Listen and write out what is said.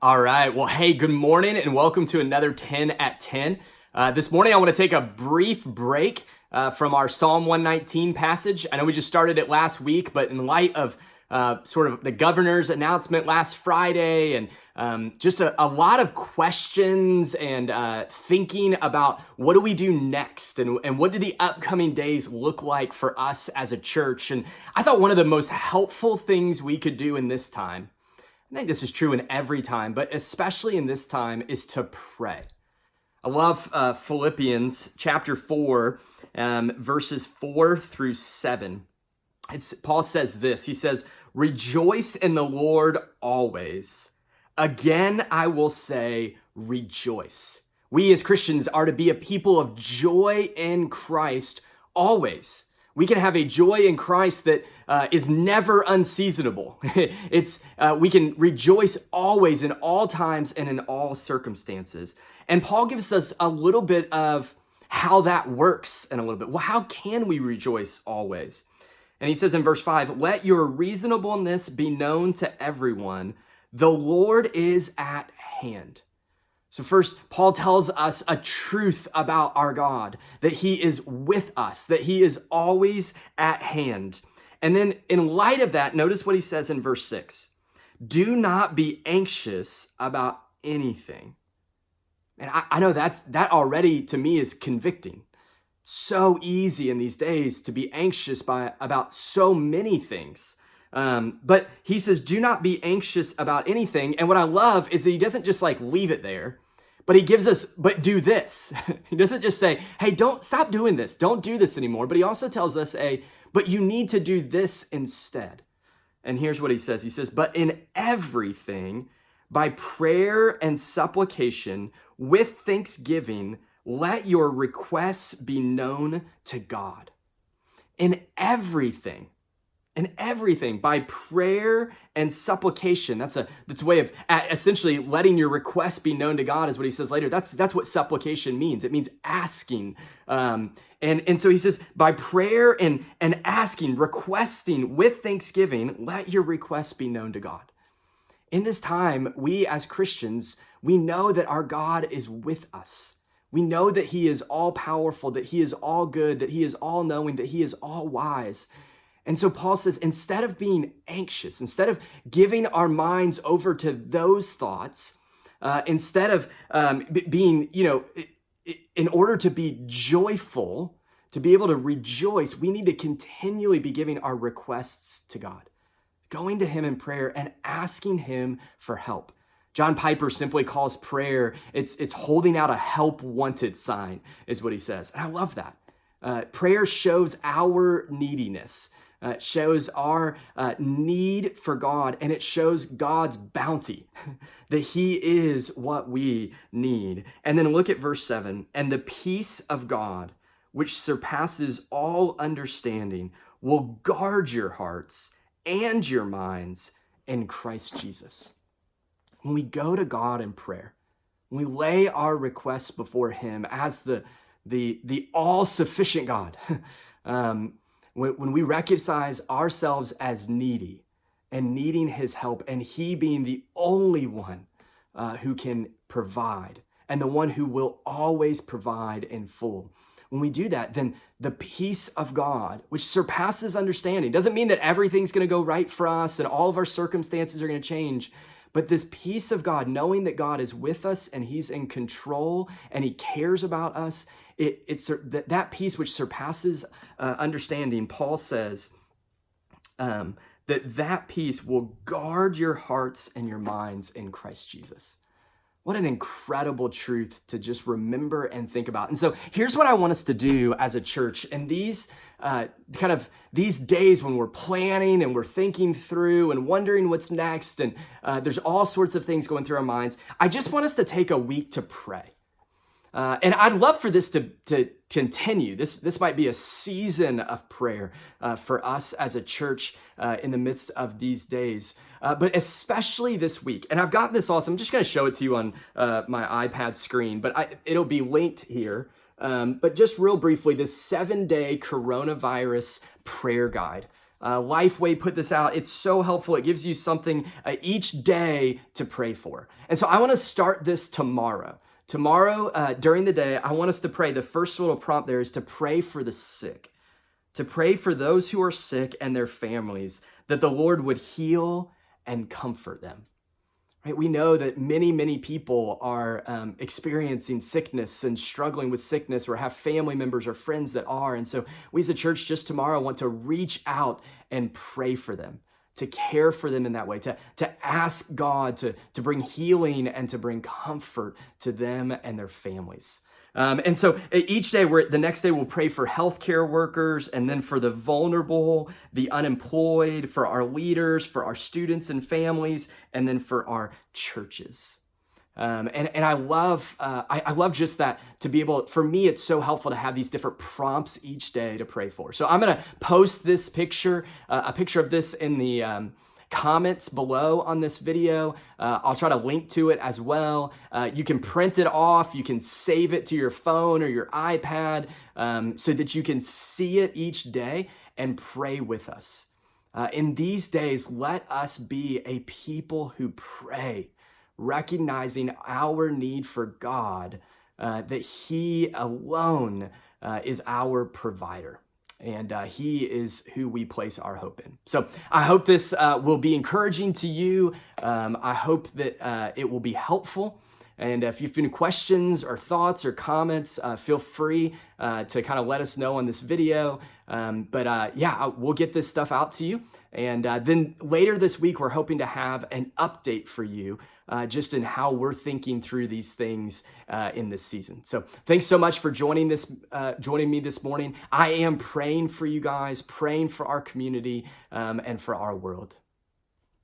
All right. Well, hey, good morning and welcome to another 10 at 10. This morning, I want to take a brief break from our Psalm 119 passage. I know we just started it last week, but in light of sort of the governor's announcement last Friday and just a lot of questions and thinking about what do we do next and what do the upcoming days look like for us as a church. And I thought one of the most helpful things we could do in this time, I think this is true in every time, but especially in this time, is to pray. I love Philippians chapter 4, verses 4 through 7. Paul says this, he says, "Rejoice in the Lord always. Again, I will say, rejoice." We as Christians are to be a people of joy in Christ always. We can have a joy in Christ that is never unseasonable. We can rejoice always in all times and in all circumstances. And Paul gives us a little bit of how that works in a little bit. Well, how can we rejoice always? And he says in verse 5, "Let your reasonableness be known to everyone. The Lord is at hand." So first, Paul tells us a truth about our God, that he is with us, that he is always at hand. And then in light of that, notice what he says in verse 6. "Do not be anxious about anything." And I know that already to me is convicting. So easy in these days to be anxious about so many things. But he says, do not be anxious about anything. And what I love is that he doesn't just leave it there, but he gives us, but do this. He doesn't just say, hey, don't stop doing this. Don't do this anymore. But he also tells us, but you need to do this instead. And here's what he says. He says, "But in everything, by prayer and supplication, with thanksgiving, let your requests be known to God." In everything, by prayer and supplication. That's a way of essentially letting your requests be known to God, is what he says later. That's what supplication means. It means asking. And so he says, by prayer and asking, requesting with thanksgiving, let your requests be known to God. In this time, we as Christians, we know that our God is with us. We know that he is all powerful, that he is all good, that he is all knowing, that he is all wise. And so Paul says, instead of being anxious, instead of giving our minds over to those thoughts, instead of being, in order to be joyful, to be able to rejoice, we need to continually be giving our requests to God, going to him in prayer and asking him for help. John Piper simply calls prayer, it's holding out a help wanted sign, is what he says. And I love that. Prayer shows our neediness. It shows our need for God, and it shows God's bounty, that he is what we need. And then look at verse 7. "And the peace of God, which surpasses all understanding, will guard your hearts and your minds in Christ Jesus." When we go to God in prayer, when we lay our requests before him as the all-sufficient God, when we recognize ourselves as needy and needing his help, and he being the only one who can provide and the one who will always provide in full. When we do that, then the peace of God, which surpasses understanding, doesn't mean that everything's going to go right for us and all of our circumstances are going to change. But this peace of God, knowing that God is with us and he's in control and he cares about us, it's that peace which surpasses understanding, Paul says that peace will guard your hearts and your minds in Christ Jesus. What an incredible truth to just remember and think about. And so here's what I want us to do as a church. And these these days when we're planning and we're thinking through and wondering what's next, and there's all sorts of things going through our minds, I just want us to take a week to pray. And I'd love for this to continue. This might be a season of prayer for us as a church in the midst of these days, but especially this week. And I've got this also. I'm just going to show it to you on my iPad screen, but it'll be linked here. But just real briefly, this 7-day coronavirus prayer guide. Lifeway put this out. It's so helpful. It gives you something each day to pray for. And so I want to start this tomorrow. Tomorrow, during the day, I want us to pray. The first little prompt there is to pray for the sick, to pray for those who are sick and their families, that the Lord would heal and comfort them. Right? We know that many people are experiencing sickness and struggling with sickness, or have family members or friends that are. And so we as a church just tomorrow want to reach out and pray for them, to care for them in that way, to ask God to bring healing and to bring comfort to them and their families. And so each day, the next day we'll pray for healthcare workers, and then for the vulnerable, the unemployed, for our leaders, for our students and families, and then for our churches. And I love just that, to be able, for me, it's so helpful to have these different prompts each day to pray for. So I'm going to post this picture, a picture of this in the comments below on this video. I'll try to link to it as well. You can print it off. You can save it to your phone or your iPad so that you can see it each day and pray with us. In these days, let us be a people who pray, recognizing our need for God, that He alone is our provider. And He is who we place our hope in. So I hope this will be encouraging to you. I hope that it will be helpful. And if you have any questions or thoughts or comments, feel free to kind of let us know on this video. We'll get this stuff out to you. And then later this week, we're hoping to have an update for you just in how we're thinking through these things in this season. So thanks so much for joining me this morning. I am praying for you guys, praying for our community and for our world.